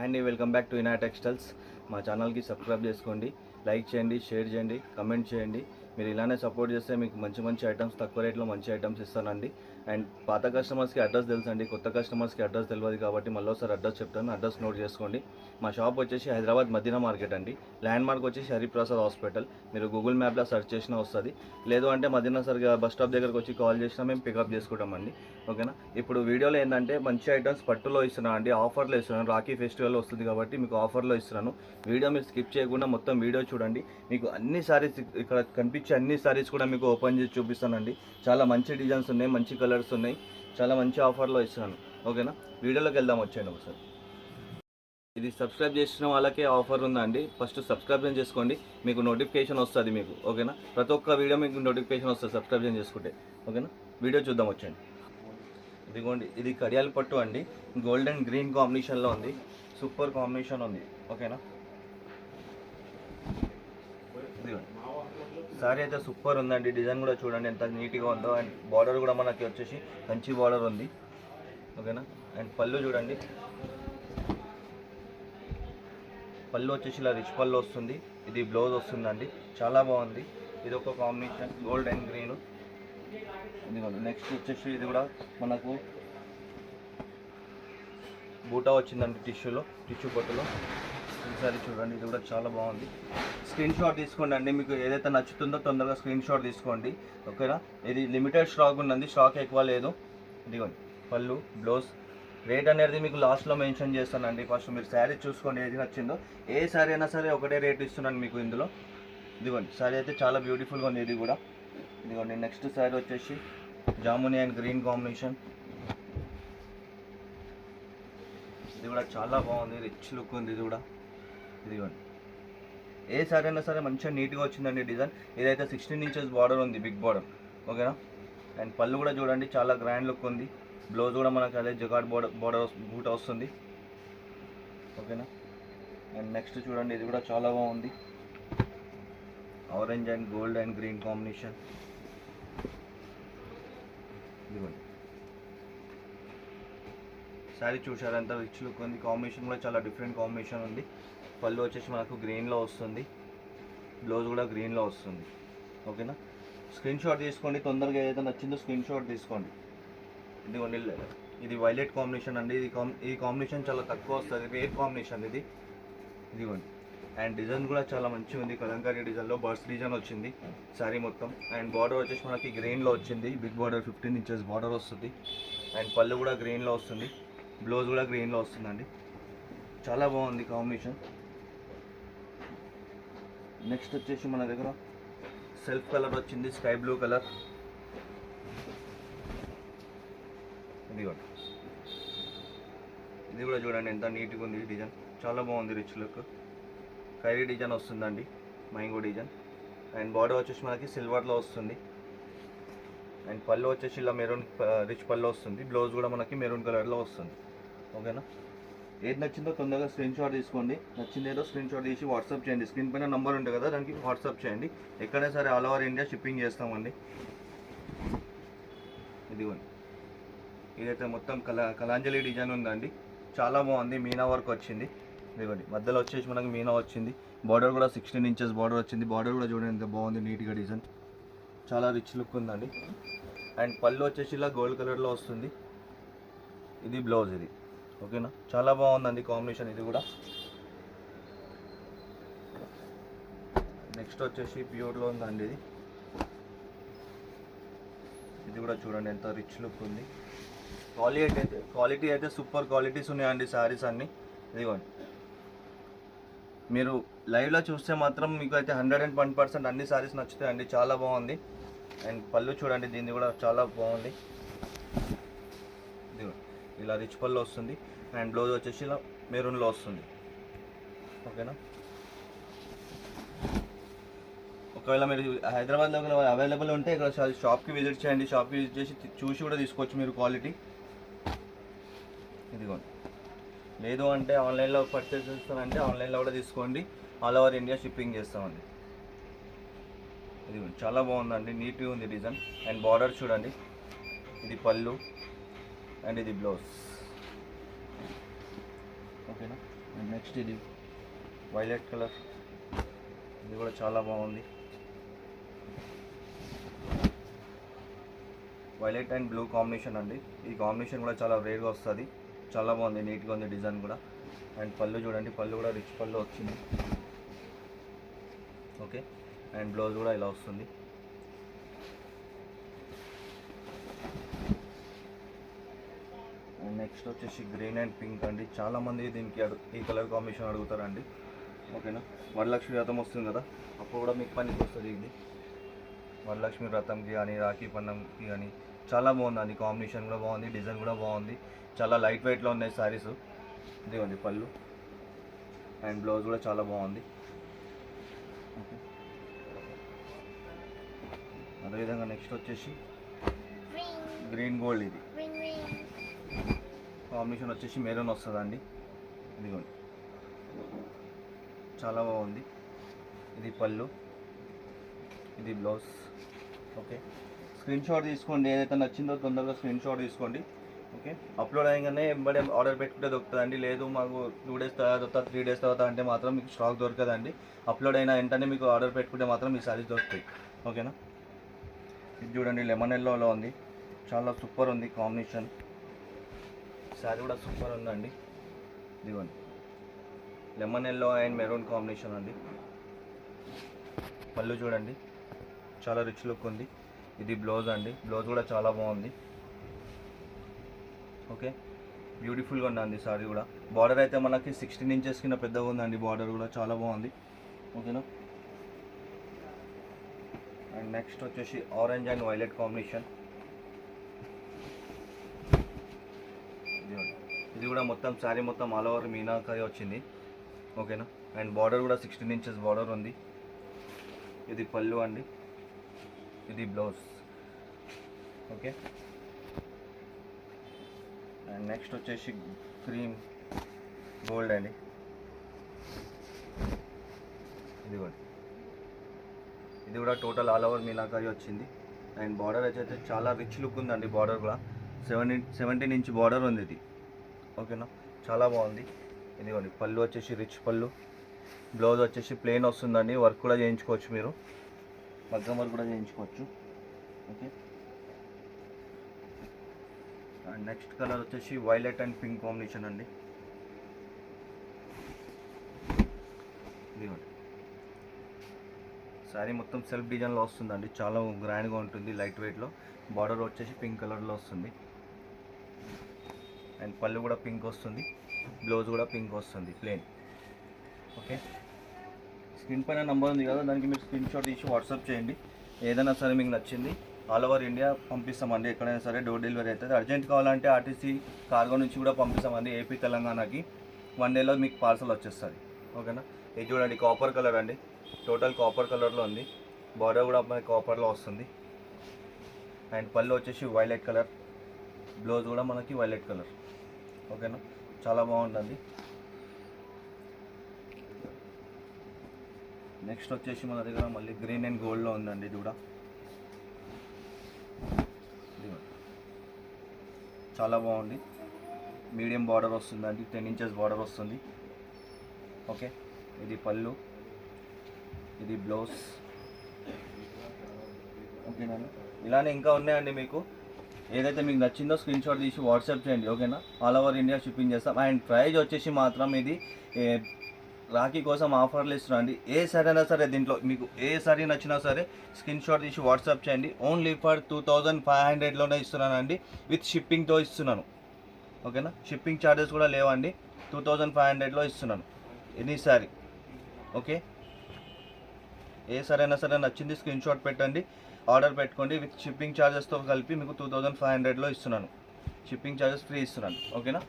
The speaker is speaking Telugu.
And welcome back to Ina textiles. మా ఛానల్కి సబ్స్క్రైబ్ చేసుకోండి, లైక్ చేయండి, షేర్ చేయండి, కమెంట్ చేయండి. మీరు ఇలానే సపోర్ట్ చేస్తే మీకు మంచి మంచి ఐటమ్స్ తక్కువ రేట్లో మంచి ఐటమ్స్ ఇస్తానండి. అండ్ పాత కస్టమర్స్కి అడ్రస్ తెలుసండి, కొత్త కస్టమర్స్కి అడ్రస్ తెలియదు కాబట్టి మళ్ళీ ఒకసారి అడ్రస్ చెప్తాను, అడ్రస్ నోట్ చేసుకోండి. మా షాప్ వచ్చేసి హైదరాబాద్ మదీనా మార్కెట్ అండి. ల్యాండ్ మార్క్ వచ్చేసి హరిప్రసాద్ హాస్పిటల్. మీరు గూగుల్ మ్యాప్లో సెర్చ్ చేసినా వస్తుంది, లేదు అంటే మదీనా సరిగా బస్ స్టాప్ దగ్గరకు వచ్చి కాల్ చేసినా మేము పికప్ చేసుకుంటామండి. ఓకేనా. ఇప్పుడు వీడియోలో ఏంటంటే మంచి ఐటమ్స్ పట్టులో ఇస్తున్నాను అండి, ఆఫర్లో ఇస్తున్నాను. రాఖీ ఫెస్టివల్ వస్తుంది కాబట్టి మీకు ఆఫర్లో ఇస్తున్నాను. వీడియో మీరు స్కిప్ చేయకుండా మొత్తం వీడియో చూడండి. మీకు అన్ని సారీస్ ఇక్కడ కనిపించే అన్ని సారీస్ కూడా మీకు ఓపెన్ చేసి చూపిస్తానండి. చాలా మంచి డిజైన్స్ ఉన్నాయి, మంచి కలర్స్ ఉన్నాయి, చాలా మంచి ఆఫర్లో ఇస్తున్నాను. ఓకేనా. వీడియోలోకి వెళ్దాం, వచ్చేయండి ఒకసారి. ఇది సబ్స్క్రైబ్ చేసిన వాళ్ళకే ఆఫర్ ఉందండి. ఫస్ట్ సబ్స్క్రైబ్ చేసుకోండి, మీకు నోటిఫికేషన్ వస్తుంది మీకు. ఓకేనా. ప్రతి ఒక్క వీడియో మీకు నోటిఫికేషన్ వస్తుంది సబ్స్క్రైబ్ చేసుకుంటే. ఓకేనా. వీడియో చూద్దాం, వచ్చేయండి. ఇదిగోండి, ఇది కడియాల పట్టు అండి, గోల్డ్ అండ్ గ్రీన్ కాంబినేషన్లో ఉంది. సూపర్ కాంబినేషన్ ఉంది. ఓకేనా. ఇదిగోండి, సారీ అయితే సూపర్ ఉందండి. డిజైన్ కూడా చూడండి ఎంత నీట్గా ఉందో. అండ్ బార్డర్ కూడా మనకి వచ్చేసి మంచి బార్డర్ ఉంది. ఓకేనా. అండ్ పళ్ళు చూడండి, పళ్ళు వచ్చేసి ఇలా రిచ్ పళ్ళు వస్తుంది. ఇది బ్లౌజ్ వస్తుందండి, చాలా బాగుంది. ఇది ఒక కాంబినేషన్ గోల్డ్ అండ్ గ్రీన్. ఇదిగోండి, నెక్స్ట్ వచ్చేసి ఇది కూడా మనకు బూటా వచ్చిందండి, టిష్యూ పట్టులో. ఈసారి చూడండి, ఇది కూడా చాలా బాగుంది. స్క్రీన్ షాట్ తీసుకోండి అండి, మీకు ఏదైతే నచ్చుతుందో తొందరగా స్క్రీన్ షాట్ తీసుకోండి. ఓకేనా. ఇది లిమిటెడ్ స్టాక్ ఉన్నది, స్టాక్ ఎక్కువ లేదు. ఇదిగోండి పళ్ళు, బ్లౌజ్. రేట్ అనేది మీకు లాస్ట్లో మెన్షన్ చేస్తానండి. ఫస్ట్ మీరు శారీ చూసుకోండి, ఏది నచ్చిందో. ఏ శారీ అయినా సరే ఒకటే రేట్ ఇస్తున్నాను మీకు ఇందులో. ఇదిగోండి, శారీ అయితే చాలా బ్యూటిఫుల్గా ఉంది ఇది కూడా. ఇదిగోండి, నెక్స్ట్ శారీ వచ్చేసి జామునీ అండ్ గ్రీన్ కాంబినేషన్. ఇది కూడా చాలా బాగుంది, రిచ్ లుక్ ఉంది ఇది కూడా. ఇదిగోండి, ఏ శారీ అయినా సరే మంచిగా నీట్గా వచ్చిందండి డిజైన్. ఇదైతే 16 ఇంచెస్ బార్డర్ ఉంది, బిగ్ బార్డర్. ఓకేనా. అండ్ పళ్ళు కూడా చూడండి, చాలా గ్రాండ్ లుక్ ఉంది. బ్లౌజ్ కూడా మనకు అదే జగాడ్ బార్డర్ బూట వస్తుంది. ఓకేనా. అండ్ నెక్స్ట్ చూడండి, ఇది కూడా చాలా బాగుంది, orange and gold and green combination. ఇదిగోండి, శారీ చూసారు ఎంత రిచ్ లుక్ ఉంది. కాంబినేషన్ కూడా చాలా డిఫరెంట్ కాంబినేషన్ ఉంది. పళ్ళు వచ్చేసి మనకు గ్రీన్లో వస్తుంది, బ్లౌజ్ కూడా గ్రీన్లో వస్తుంది. ఓకేనా. స్క్రీన్ షాట్ తీసుకోండి, తొందరగా ఏదైతే నచ్చిందో స్క్రీన్ షాట్ తీసుకోండి. ఇదిగోండి, ఇది వైలెట్ కాంబినేషన్ అండి. ఈ కాంబినేషన్ చాలా తక్కువ వస్తుంది, రేర్ కాంబినేషన్ ఇది. ఇదిగోండి, అండ్ డిజైన్ కూడా చాలా మంచిగా ఉంది. కలంకారీ డిజైన్లో బర్డ్స్ డిజైన్ వచ్చింది శారీ మొత్తం. అండ్ బార్డర్ వచ్చేసి మనకి గ్రీన్లో వచ్చింది, బిగ్ బార్డర్ 15 ఇంచెస్ బార్డర్ వస్తుంది. అండ్ పళ్ళు కూడా గ్రీన్లో వస్తుంది, బ్లౌజ్ కూడా గ్రీన్లో వస్తుందండి. చాలా బాగుంది కాంబినేషన్. నెక్స్ట్ వచ్చేసి మన దగ్గర సెల్ఫ్ కలర్ వచ్చింది, స్కై బ్లూ కలర్. ఇదిగోండి, ఇది కూడా చూడండి ఎంత నీట్గా ఉంది డిజైన్, చాలా బాగుంది, రిచ్ లుక్. ఖైరీ డిజైన్ వస్తుందండి, మ్యాంగో డిజైన్. అండ్ బార్డర్ వచ్చేసి మనకి సిల్వర్లో వస్తుంది. అండ్ పళ్ళు వచ్చేసి ఇలా మెరూన్ రిచ్ పళ్ళు వస్తుంది. బ్లౌజ్ కూడా మనకి మెరూన్ కలర్లో వస్తుంది. ఓకేనా. ఏది నచ్చిందో తొందరగా స్క్రీన్ షాట్ తీసుకోండి. నచ్చిందేదో స్క్రీన్ షాట్ తీసి వాట్సాప్ చేయండి. స్క్రీన్ పైన నంబర్ ఉంటుంది కదా, దానికి వాట్సాప్ చేయండి. ఎక్కడైనా సరే ఆల్ ఓవర్ ఇండియా షిప్పింగ్ చేస్తామండి. ఇదిగోండి, ఇదైతే మొత్తం కలాంజలి డిజైన్ ఉందండి, చాలా బాగుంది. మీనా వర్క్ వచ్చింది. ఇదిగోండి, మధ్యలో వచ్చేసి మనకి మీనా వచ్చింది. బార్డర్ కూడా 16 ఇంచెస్ బార్డర్ వచ్చింది. బార్డర్ కూడా చూడండి ఎంత బాగుంది, నీట్గా డిజైన్, చాలా రిచ్ లుక్ ఉందండి. అండ్ పళ్ళు వచ్చేసి ఇలా గోల్డ్ కలర్లో వస్తుంది. ఇది బ్లౌజ్ ఇది. ఓకేనా. చాలా బాగుందండి కాంబినేషన్ ఇది కూడా. నెక్స్ట్ వచ్చేసి ప్యూర్లో ఉందండి ఇది. ఇది కూడా చూడండి ఎంత రిచ్ లుక్ ఉంది. క్వాలిటీ అయితే సూపర్ క్వాలిటీస్ ఉన్నాయండి శారీస్ అన్నీ. ఇదిగోండి, మీరు లైవ్లో చూస్తే మాత్రం మీకు అయితే 101% అన్ని శారీస్ నచ్చుతాయండి, చాలా బాగుంది. అండ్ పళ్ళు చూడండి, దీన్ని కూడా చాలా బాగుంది. ఇదిగోండి, ఇలా రిచ్ పళ్ళు వస్తుంది. అండ్ బ్లౌజ్ వచ్చేసి ఇలా మెరూన్లో వస్తుంది. ఓకేనా. ఒకవేళ మీరు హైదరాబాద్లో అవైలబుల్ ఉంటే ఇక్కడ షాప్కి విజిట్ చేయండి. షాప్కి విజిట్ చేసి చూసి కూడా తీసుకోవచ్చు మీరు క్వాలిటీ. ఇదిగోండి, లేదు అంటే ఆన్లైన్లో పర్చేస్ చేస్తానంటే ఆన్లైన్లో కూడా తీసుకోండి, ఆల్ ఓవర్ ఇండియా షిప్పింగ్ చేస్తామండి. ఇదిగోండి, చాలా బాగుందండి, నీట్గా ఉంది డిజైన్. అండ్ బార్డర్ చూడండి, ఇది పళ్ళు అండ్ ఇది బ్లౌజ్. ఓకేనా. అండ్ నెక్స్ట్ ఇది వైలెట్ కలర్, ఇది కూడా చాలా బాగుంది. వైలెట్ అండ్ బ్లూ కాంబినేషన్ అండి. ఈ కాంబినేషన్ కూడా చాలా రేర్గా వస్తుంది, చాలా బాగుంది, నీట్గా ఉంది డిజైన్ కూడా. అండ్ పళ్ళు చూడండి, పళ్ళు కూడా రిచ్ పళ్ళు వచ్చింది. ఓకే, అండ్ బ్లౌజ్ కూడా ఇలా వస్తుంది. అండ్ నెక్స్ట్ వచ్చేసి గ్రీన్ అండ్ పింక్ అండి. చాలామంది దీనికి ఈ కలర్ కాంబినేషన్ అడుగుతారండి. ఓకేనా, వరలక్ష్మి వ్రతం వస్తుంది కదా, అప్పుడు కూడా మీకు పనికి వస్తుంది ఇది. వరలక్ష్మి వ్రతంకి కానీ రాఖీ పండంకి కానీ చాలా బాగుందండి. కాంబినేషన్ కూడా బాగుంది, డిజైన్ కూడా బాగుంది. చాలా లైట్ వెయిట్లో ఉన్నాయి శారీస్. ఇదిగోండి పళ్ళు అండ్ బ్లౌజ్ కూడా చాలా బాగుంది. ఓకే, అదేవిధంగా నెక్స్ట్ వచ్చేసి గ్రీన్ గోల్డ్. ఇది కాంబినేషన్ వచ్చేసి మెరూన్ వస్తుందండి. ఇదిగోండి చాలా బాగుంది. ఇది పళ్ళు, ఇది బ్లౌజ్. ఓకే, స్క్రీన్ షాట్ తీసుకోండి, ఏదైతే నచ్చిందో తొందరగా స్క్రీన్ షాట్ తీసుకోండి. ఓకే, అప్లోడ్ అయ్యగానే వెంబడే ఆర్డర్ పెట్టుకుంటే దొరుకుతుందండి. లేదు మాకు 2 days తర్వాత 3 days తర్వాత అంటే మాత్రం మీకు స్టాక్ దొరకదండి. అప్లోడ్ అయిన వెంటనే మీకు ఆర్డర్ పెట్టుకుంటే మాత్రం మీ సారీస్ దొరుకుతాయి. ఓకేనా, ఇది చూడండి లెమన్ ఎల్లోలో ఉంది, చాలా సూపర్ ఉంది కాంబినేషన్. శారీ కూడా సూపర్ ఉందండి. ఇదిగోండి lemon yellow and maroon combination అండి. పళ్ళు చూడండి, చాలా రిచ్ లుక్ ఉంది. ఇది బ్లౌజ్ అండి, బ్లౌజ్ కూడా చాలా బాగుంది. ఓకే, బ్యూటిఫుల్గా ఉందండి సారీ కూడా. బార్డర్ అయితే మనకి 16 inches కింద పెద్దగా ఉందండి, బార్డర్ కూడా చాలా బాగుంది. ఓకేనా, అండ్ నెక్స్ట్ వచ్చేసి ఆరెంజ్ అండ్ వైలెట్ కాంబినేషన్. ఇది కూడా మొత్తం శారీ మొత్తం ఆల్ ఓవర్ మీనాకారి వచ్చింది. ఓకేనా, అండ్ బార్డర్ కూడా 16 inches బార్డర్ ఉంది. ఇది పళ్ళు అండి, ఇది బ్లౌజ్. ఓకే, అండ్ నెక్స్ట్ వచ్చేసి క్రీమ్ గోల్డ్ అండి. ఇది కూడా టోటల్ ఆల్ ఓవర్ మీనాకారి వచ్చింది. అండ్ బార్డర్ అయితే చాలా రిచ్ లుక్ ఉందండి. బార్డర్ కూడా 17 inch బార్డర్ ఉంది ఇది. ఓకేనా, చాలా బాగుంది. ఇదిగోండి పళ్ళు వచ్చేసి రిచ్ పళ్ళు, బ్లౌజ్ వచ్చేసి ప్లెయిన్ వస్తుందండి. వర్క్ కూడా చేయించుకోవచ్చు, మీరు మగ్గం వర్క్ కూడా చేయించుకోవచ్చు. ఓకే, అండ్ నెక్స్ట్ కలర్ వచ్చేసి వైలెట్ అండ్ పింక్ కాంబినేషన్ అండి. ఇదిగోండి శారీ మొత్తం సెల్ఫ్ డిజైన్లో వస్తుందండి, చాలా గ్రాండ్గా ఉంటుంది, లైట్ వెయిట్లో. బార్డర్ వచ్చేసి పింక్ కలర్లో వస్తుంది. అండ్ పళ్ళు కూడా పింక్ వస్తుంది, బ్లౌజ్ కూడా పింక్ వస్తుంది ప్లెయిన్. ఓకే, స్క్రీన్ పైన నెంబర్ ఉంది కదా, దానికి మీరు స్క్రీన్ షాట్ తీసి వాట్సాప్ చేయండి. ఏదైనా సరే మీకు నచ్చింది ఆల్ ఓవర్ ఇండియా పంపిస్తామండి, ఎక్కడైనా సరే డోర్ డెలివరీ అవుతుంది. అర్జెంట్ కావాలంటే ఆర్టీసీ కార్గో నుంచి కూడా పంపిస్తామండి, ఏపీ తెలంగాణకి. 1 dayలో మీకు పార్సల్ వచ్చేస్తుంది. ఓకేనా, ఇది చూడండి కాపర్ కలర్ అండి, టోటల్ కాపర్ కలర్లో ఉంది. బార్డర్ కూడా మనకి కాపర్లో వస్తుంది. అండ్ పళ్ళు వచ్చేసి వైలెట్ కలర్, బ్లౌజ్ కూడా మనకి వైలెట్ కలర్. ఓకేనా, చాలా బాగుంటుంది. నెక్స్ట్ వచ్చేసి మన దగ్గర మళ్ళీ గ్రీన్ అండ్ గోల్డ్లో ఉందండి. ఇది కూడా చాలా బాగుంది. మీడియం బార్డర్ వస్తుందండి, 10 inches బార్డర్ వస్తుంది. ఓకే, ఇది పళ్ళు, ఇది బ్లౌజ్. ఓకేనండి, ఇలానే ఇంకా ఉన్నాయండి. మీకు ఏదైతే మీకు నచ్చిందో స్క్రీన్ షాట్ తీసి వాట్సాప్ చేయండి. ఓకేనా, ఆల్ ఓవర్ ఇండియా షిప్పింగ్ చేస్తాం. అండ్ ప్రైజ్ వచ్చేసి మాత్రం ఇది రాఖీ కోసం ఆఫర్లు ఇస్తున్నాండి. ఏ సారీ అయినా సరే, దీంట్లో మీకు ఏ సారీ నచ్చినా సరే స్క్రీన్ షాట్ తీసి వాట్సాప్ చేయండి. ఓన్లీ ఫర్ 2500లోనే ఇస్తున్నానండి, విత్ షిప్పింగ్తో ఇస్తున్నాను. ఓకేనా, షిప్పింగ్ ఛార్జెస్ కూడా లేవండి. 2500లో ఇస్తున్నాను ఎనీ సారీ. ఓకే, ఏ సారీ అయినా సరే నచ్చింది స్క్రీన్ షాట్ పెట్టండి, ఆర్డర్ పెట్టుకోండి. విత్ షిప్పింగ్ ఛార్జెస్తో కలిపి మీకు 2500లో ఇస్తున్నాను. షిప్పింగ్ ఛార్జెస్ ఫ్రీ ఇస్తున్నాను. ఓకేనా.